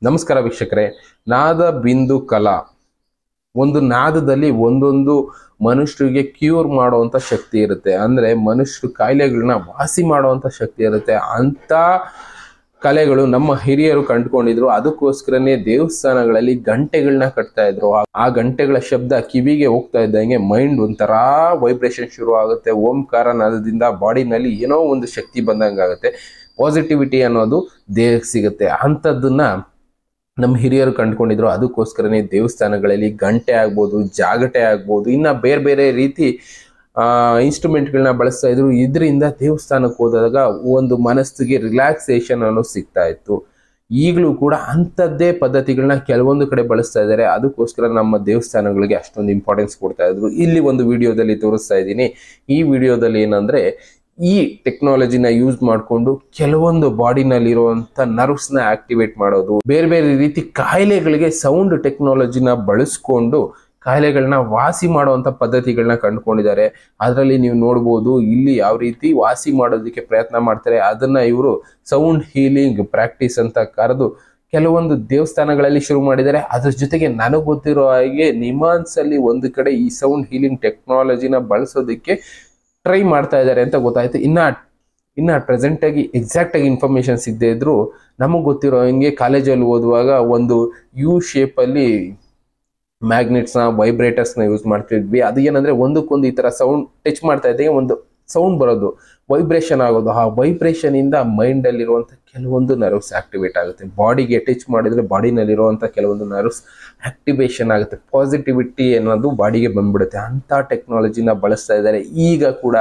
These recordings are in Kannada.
ನಮಸ್ಕಾರ ವೀಕ್ಷಕರೇ. ನಾದ ಬಿಂದು ಕಲಾ ಒಂದು ನಾದದಲ್ಲಿ ಒಂದೊಂದು ಮನುಷ್ಯರಿಗೆ ಕ್ಯೂರ್ ಮಾಡುವಂತ ಶಕ್ತಿ ಇರುತ್ತೆ. ಅಂದ್ರೆ ಮನುಷ್ಯರು ಕಾಯಿಲೆಗಳನ್ನ ವಾಸಿ ಮಾಡುವಂತ ಶಕ್ತಿ ಇರುತ್ತೆ. ಅಂತ ಕಲೆಗಳು ನಮ್ಮ ಹಿರಿಯರು ಕಂಡುಕೊಂಡಿದ್ರು. ಅದಕ್ಕೋಸ್ಕರನೇ ದೇವಸ್ಥಾನಗಳಲ್ಲಿ ಗಂಟೆಗಳನ್ನ ಕಟ್ತಾ ಇದ್ರು. ಆ ಗಂಟೆಗಳ ಶಬ್ದ ಕಿವಿಗೆ ಹೋಗ್ತಾ ಇದ್ದಂಗೆ ಮೈಂಡ್ ಒಂಥರ ವೈಬ್ರೇಷನ್ ಶುರು ಆಗುತ್ತೆ. ಓಂಕಾರ ನಾದದಿಂದ ಬಾಡಿನಲ್ಲಿ ಏನೋ ಒಂದು ಶಕ್ತಿ ಬಂದಂಗಾಗುತ್ತೆ. ಪಾಸಿಟಿವಿಟಿ ಅನ್ನೋದು ದೇಹಕ್ಕೆ ಸಿಗುತ್ತೆ. ಅಂಥದ್ದನ್ನ ನಮ್ಮ ಹಿರಿಯರು ಕಂಡುಕೊಂಡಿದ್ರು. ಅದಕ್ಕೋಸ್ಕರನೇ ದೇವಸ್ಥಾನಗಳಲ್ಲಿ ಗಂಟೆ ಆಗ್ಬೋದು, ಜಾಗಟೆ ಆಗ್ಬೋದು, ಇನ್ನ ಬೇರೆ ಬೇರೆ ರೀತಿ ಇನ್ಸ್ಟ್ರೂಮೆಂಟ್ಗಳನ್ನ ಬಳಸ್ತಾ ಇದ್ರು. ಇದರಿಂದ ದೇವಸ್ಥಾನಕ್ಕೆ ಹೋದಾಗ ಒಂದು ಮನಸ್ಸಿಗೆ ರಿಲ್ಯಾಕ್ಸೇಷನ್ ಅನ್ನೋದು ಸಿಗ್ತಾ ಇತ್ತು. ಈಗಲೂ ಕೂಡ ಅಂಥದ್ದೇ ಪದ್ಧತಿಗಳನ್ನ ಕೆಲವೊಂದು ಕಡೆ ಬಳಸ್ತಾ ಇದ್ದಾರೆ. ಅದಕ್ಕೋಸ್ಕರ ನಮ್ಮ ದೇವಸ್ಥಾನಗಳಿಗೆ ಅಷ್ಟೊಂದು ಇಂಪಾರ್ಟೆನ್ಸ್ ಕೊಡ್ತಾ ಇದ್ರು. ಇಲ್ಲಿ ಒಂದು ವಿಡಿಯೋದಲ್ಲಿ ತೋರಿಸ್ತಾ ಇದ್ದೀನಿ. ಈ ವಿಡಿಯೋದಲ್ಲಿ ಏನಂದ್ರೆ ಈ ಟೆಕ್ನಾಲಜಿನ ಯೂಸ್ ಮಾಡಿಕೊಂಡು ಕೆಲವೊಂದು ಬಾಡಿನಲ್ಲಿರುವಂತ ನರ್ವ್ಸ್ ನ ಆಕ್ಟಿವೇಟ್ ಮಾಡೋದು, ಬೇರೆ ಬೇರೆ ರೀತಿ ಕಾಯಿಲೆಗಳಿಗೆ ಸೌಂಡ್ ಟೆಕ್ನಾಲಜಿನ ಬಳಸ್ಕೊಂಡು ಕಾಯಿಲೆಗಳನ್ನ ವಾಸಿ ಮಾಡುವಂತ ಪದ್ಧತಿಗಳನ್ನ ಕಂಡುಕೊಂಡಿದ್ದಾರೆ. ಅದರಲ್ಲಿ ನೀವು ನೋಡ್ಬೋದು ಇಲ್ಲಿ ಯಾವ ರೀತಿ ವಾಸಿ ಮಾಡೋದಕ್ಕೆ ಪ್ರಯತ್ನ ಮಾಡ್ತಾರೆ. ಅದನ್ನ ಇವರು ಸೌಂಡ್ ಹೀಲಿಂಗ್ ಪ್ರಾಕ್ಟೀಸ್ ಅಂತ ಕರೆದು ಕೆಲವೊಂದು ದೇವಸ್ಥಾನಗಳಲ್ಲಿ ಶುರು ಮಾಡಿದ್ದಾರೆ. ಅದ್ರ ಜೊತೆಗೆ ನನಗೆ ಗೊತ್ತಿರೋ ಹಾಗೆ ನಿಮಾನ್ಸ್ ಅಲ್ಲಿ ಒಂದು ಕಡೆ ಈ ಸೌಂಡ್ ಹೀಲಿಂಗ್ ಟೆಕ್ನಾಲಜಿನ ಬಳಸೋದಕ್ಕೆ ಟ್ರೈ ಮಾಡ್ತಾ ಇದ್ದಾರೆ ಅಂತ ಗೊತ್ತಾಯ್ತು. ಇನ್ನ ಪ್ರೆಸೆಂಟ್ ಆಗಿ ಎಕ್ಸಾಕ್ಟ್ ಆಗಿ ಇನ್ಫಾರ್ಮೇಶನ್ ಸಿಗದೆ ಇದ್ರು ನಮಗ್ ಗೊತ್ತಿರೋ ಹಿಂಗೆ ಕಾಲೇಜಲ್ಲಿ ಓದುವಾಗ ಒಂದು ಯು ಶೇಪ್ ಅಲ್ಲಿ ಮ್ಯಾಗ್ನೆಟ್ಸ್ ನ ವೈಬ್ರೇಟರ್ಸ್ ನ ಯೂಸ್ ಮಾಡ್ತಿದ್ವಿ. ಅದು ಏನಂದ್ರೆ ಒಂದಕ್ಕೊಂದು ಈ ತರ ಸೌಂಡ್ ಟಚ್ ಮಾಡ್ತಾ ಇದ್ದಂಗೆ ಒಂದು ಸೌಂಡ್ ಬರೋದು, ವೈಬ್ರೇಷನ್ ಆಗೋದು. ಆ ವೈಬ್ರೇಷನ್ ಇಂದ ಮೈಂಡ್ ಅಲ್ಲಿರುವಂತ ಕೆಲವೊಂದು ನರ್ವ್ಸ್ ಆಕ್ಟಿವೇಟ್ ಆಗುತ್ತೆ. ಬಾಡಿಗೆ ಟಚ್ ಮಾಡಿದ್ರೆ ಬಾಡಿನಲ್ಲಿರುವಂತ ಕೆಲವೊಂದು ನರ್ವ್ಸ್ ಆಕ್ಟಿವೇಶನ್ ಆಗುತ್ತೆ. ಪಾಸಿಟಿವಿಟಿ ಅನ್ನೋದು ಬಾಡಿಗೆ ಬಂದ್ಬಿಡುತ್ತೆ. ಅಂತ ಟೆಕ್ನಾಲಜಿನ ಬಳಸ್ತಾ ಇದ್ದಾರೆ. ಈಗ ಕೂಡ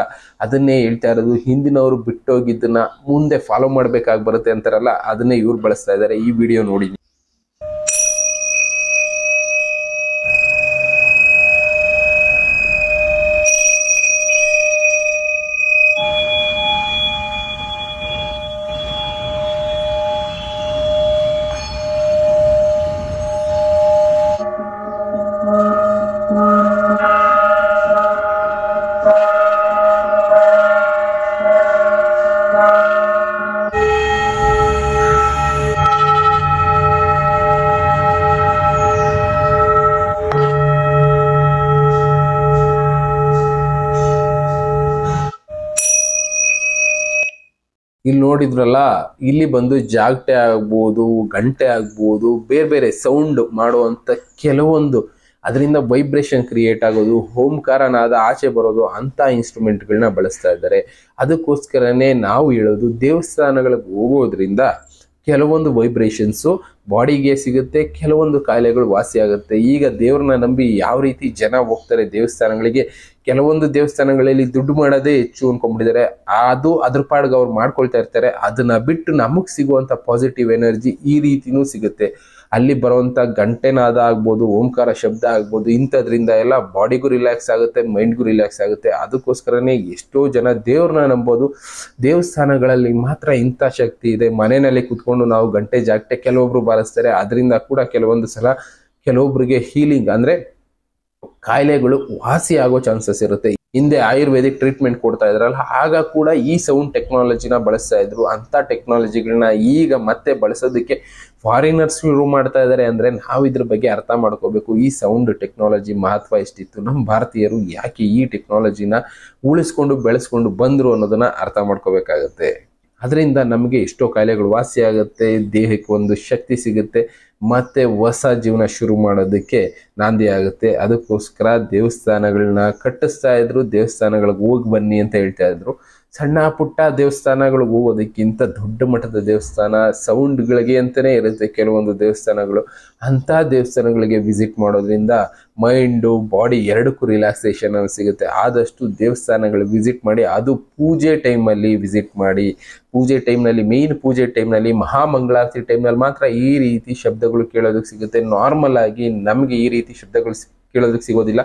ಅದನ್ನೇ ಹೇಳ್ತಾ ಇರೋದು. ಹಿಂದಿನವರು ಬಿಟ್ಟೋಗಿದ್ದನ್ನ ಮುಂದೆ ಫಾಲೋ ಮಾಡ್ಬೇಕಾಗಿ ಬರುತ್ತೆ ಅಂತಾರಲ್ಲ, ಅದನ್ನೇ ಇವ್ರು ಬಳಸ್ತಾ ಇದ್ದಾರೆ. ಈ ವಿಡಿಯೋ ನೋಡಿ. ಇಲ್ಲಿ ನೋಡಿದ್ರಲ್ಲ, ಇಲ್ಲಿ ಬಂದು ಜಾಗಟೆ ಆಗ್ಬೋದು, ಗಂಟೆ ಆಗ್ಬೋದು, ಬೇರೆ ಬೇರೆ ಸೌಂಡ್ ಮಾಡುವಂತ ಕೆಲವೊಂದು ಅದರಿಂದ ವೈಬ್ರೇಷನ್ ಕ್ರಿಯೇಟ್ ಆಗೋದು, ಓಂಕಾರ ನಾದ ಆಚೆ ಬರೋದು, ಅಂತ ಇನ್ಸ್ಟ್ರೂಮೆಂಟ್ಗಳನ್ನ ಬಳಸ್ತಾ ಇದ್ದಾರೆ. ಅದಕ್ಕೋಸ್ಕರನೇ ನಾವು ಹೇಳೋದು, ದೇವಸ್ಥಾನಗಳಿಗೆ ಹೋಗೋದ್ರಿಂದ ಕೆಲವೊಂದು ವೈಬ್ರೇಷನ್ಸು ಬಾಡಿಗೆ ಸಿಗುತ್ತೆ, ಕೆಲವೊಂದು ಕಾಯಿಲೆಗಳು ವಾಸಿ ಆಗುತ್ತೆ. ಈಗ ದೇವ್ರನ್ನ ನಂಬಿ ಯಾವ ರೀತಿ ಜನ ಹೋಗ್ತಾರೆ ದೇವಸ್ಥಾನಗಳಿಗೆ, ಕೆಲವೊಂದು ದೇವಸ್ಥಾನಗಳಲ್ಲಿ ದುಡ್ಡು ಮಾಡೋದೇ ಹೆಚ್ಚು ಅನ್ಕೊಂಡ್ಬಿಟ್ಟಿದ್ದಾರೆ. ಅದು ಅದ್ರ ಪಾಡ್ಗೆ ಅವ್ರು ಮಾಡ್ಕೊಳ್ತಾ ಇರ್ತಾರೆ. ಅದನ್ನ ಬಿಟ್ಟು ನಮಗ್ ಸಿಗುವಂತ ಪಾಸಿಟಿವ್ ಎನರ್ಜಿ ಈ ರೀತಿನೂ ಸಿಗುತ್ತೆ. ಅಲ್ಲಿ ಬರುವಂತ ಗಂಟೆನಾದ ಆಗ್ಬೋದು, ಓಂಕಾರ ಶಬ್ದ ಆಗ್ಬೋದು, ಇಂಥದ್ರಿಂದ ಎಲ್ಲ ಬಾಡಿಗೂ ರಿಲ್ಯಾಕ್ಸ್ ಆಗುತ್ತೆ, ಮೈಂಡ್ಗೂ ರಿಲ್ಯಾಕ್ಸ್ ಆಗುತ್ತೆ. ಅದಕ್ಕೋಸ್ಕರನೇ ಎಷ್ಟೋ ಜನ ದೇವ್ರನ್ನ ನಂಬೋದು. ದೇವಸ್ಥಾನಗಳಲ್ಲಿ ಮಾತ್ರ ಇಂಥ ಶಕ್ತಿ ಇದೆ. ಮನೆಯಲ್ಲಿ ಕುತ್ಕೊಂಡು ನಾವು ಗಂಟೆ ಜಾಗಟೆ ಕೆಲವೊಬ್ರು ಬಾರಿಸ್ತಾರೆ. ಅದರಿಂದ ಕೂಡ ಕೆಲವೊಂದು ಸಲ ಕೆಲವೊಬ್ರಿಗೆ ಹೀಲಿಂಗ್ ಅಂದ್ರೆ ಕಾಯಿಲೆಗಳು ವಾಸಿ ಆಗೋ ಚಾನ್ಸಸ್ ಇರುತ್ತೆ. ಹಿಂದೆ ಆಯುರ್ವೇದಿಕ್ ಟ್ರೀಟ್ಮೆಂಟ್ ಕೊಡ್ತಾ ಇದ್ರಲ್ಲ, ಆಗ ಕೂಡ ಈ ಸೌಂಡ್ ಟೆಕ್ನಾಲಜಿನ ಬಳಸ್ತಾ ಇದ್ರು. ಅಂತ ಟೆಕ್ನಾಲಜಿಗಳನ್ನ ಈಗ ಮತ್ತೆ ಬಳಸೋದಕ್ಕೆ ಫಾರಿನರ್ಸ್ ಶುರು ಮಾಡ್ತಾ ಇದ್ದಾರೆ. ಅಂದ್ರೆ ನಾವು ಇದ್ರ ಬಗ್ಗೆ ಅರ್ಥ ಮಾಡ್ಕೋಬೇಕು. ಈ ಸೌಂಡ್ ಟೆಕ್ನಾಲಜಿ ಮಹತ್ವ ಎಷ್ಟಿತ್ತು, ನಮ್ಮ ಭಾರತೀಯರು ಯಾಕೆ ಈ ಟೆಕ್ನಾಲಜಿನ ಉಳಿಸ್ಕೊಂಡು ಬೆಳೆಸ್ಕೊಂಡು ಬಂದ್ರು ಅನ್ನೋದನ್ನ ಅರ್ಥ ಮಾಡ್ಕೋಬೇಕಾಗತ್ತೆ. ಅದರಿಂದ ನಮಗೆ ಎಷ್ಟೋ ಕಾಯಿಲೆಗಳು ವಾಸಿ ಆಗುತ್ತೆ, ದೇಹಕ್ಕೆ ಒಂದು ಶಕ್ತಿ ಸಿಗುತ್ತೆ, ಮತ್ತೆ ಹೊಸ ಜೀವನ ಶುರು ಮಾಡೋದಕ್ಕೆ ನಾಂದಿ ಆಗುತ್ತೆ. ಅದಕ್ಕೋಸ್ಕರ ದೇವಸ್ಥಾನಗಳನ್ನ ಕಟ್ಟಿಸ್ತಾ ಇದ್ರು. ದೇವಸ್ಥಾನಗಳಿಗೆ ಹೋಗಿ ಬನ್ನಿ ಅಂತ ಹೇಳ್ತಾ ಇದ್ರು. ಸಣ್ಣ ಪುಟ್ಟ ದೇವಸ್ಥಾನಗಳಿಗೆ ಹೋಗೋದಕ್ಕಿಂತ ದೊಡ್ಡ ಮಟ್ಟದ ದೇವಸ್ಥಾನ ಸೌಂಡ್ಗಳಿಗೆ ಅಂತಾನೆ ಇರುತ್ತೆ ಕೆಲವೊಂದು ದೇವಸ್ಥಾನಗಳು. ಅಂತ ದೇವಸ್ಥಾನಗಳಿಗೆ ವಿಸಿಟ್ ಮಾಡೋದ್ರಿಂದ ಮೈಂಡು ಬಾಡಿ ಎರಡಕ್ಕೂ ರಿಲ್ಯಾಕ್ಸೇಷನ್ ಸಿಗುತ್ತೆ. ಆದಷ್ಟು ದೇವಸ್ಥಾನಗಳಿಗೆ ವಿಸಿಟ್ ಮಾಡಿ. ಅದು ಪೂಜೆ ಟೈಮಲ್ಲಿ ವಿಸಿಟ್ ಮಾಡಿ. ಪೂಜೆ ಟೈಮ್ನಲ್ಲಿ, ಮೇನ್ ಪೂಜೆ ಟೈಮ್ನಲ್ಲಿ, ಮಹಾಮಂಗಳಾರತಿ ಟೈಮ್ನಲ್ಲಿ ಮಾತ್ರ ಈ ರೀತಿ ಶಬ್ದಗಳು ಕೇಳೋದಕ್ಕೆ ಸಿಗುತ್ತೆ. ನಾರ್ಮಲ್ ಆಗಿ ನಮಗೆ ಈ ರೀತಿ ಶಬ್ದಗಳು ಕೇಳೋದಕ್ಕೆ ಸಿಗೋದಿಲ್ಲ.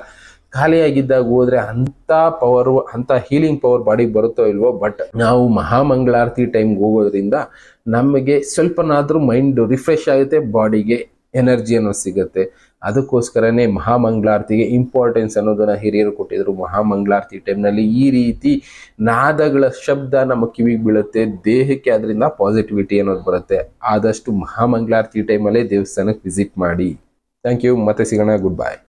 ಖಾಲಿಯಾಗಿದ್ದಾಗ ಹೋದ್ರೆ ಅಂತ ಪವರು, ಅಂತ ಹೀಲಿಂಗ್ ಪವರ್ ಬಾಡಿಗೆ ಬರುತ್ತೋ ಇಲ್ವೋ, ಬಟ್ ನಾವು ಮಹಾಮಂಗಳಾರತಿ ಟೈಮ್ಗೆ ಹೋಗೋದ್ರಿಂದ ನಮಗೆ ಸ್ವಲ್ಪನಾದ್ರೂ ಮೈಂಡ್ ರಿಫ್ರೆಶ್ ಆಗುತ್ತೆ, ಬಾಡಿಗೆ ಎನರ್ಜಿ ಅನ್ನೋ ಸಿಗುತ್ತೆ. ಅದಕ್ಕೋಸ್ಕರನೇ ಮಹಾಮಂಗಳಾರತಿಗೆ ಇಂಪಾರ್ಟೆನ್ಸ್ ಅನ್ನೋದನ್ನ ಹಿರಿಯರು ಕೊಟ್ಟಿದ್ರು. ಮಹಾಮಂಗಳಾರತಿ ಟೈಮ್ನಲ್ಲಿ ಈ ರೀತಿ ನಾದಗಳ ಶಬ್ದ ನಮ್ಮ ಕಿವಿಗೆ ಬೀಳುತ್ತೆ, ದೇಹಕ್ಕೆ ಅದರಿಂದ ಪಾಸಿಟಿವಿಟಿ ಅನ್ನೋದು ಬರುತ್ತೆ. ಆದಷ್ಟು ಮಹಾಮಂಗಳಾರತಿ ಟೈಮಲ್ಲೇ ದೇವಸ್ಥಾನಕ್ಕೆ ವಿಸಿಟ್ ಮಾಡಿ. Thank you. ಮತ್ತೆ ಸಿಗೋಣ. Good bye.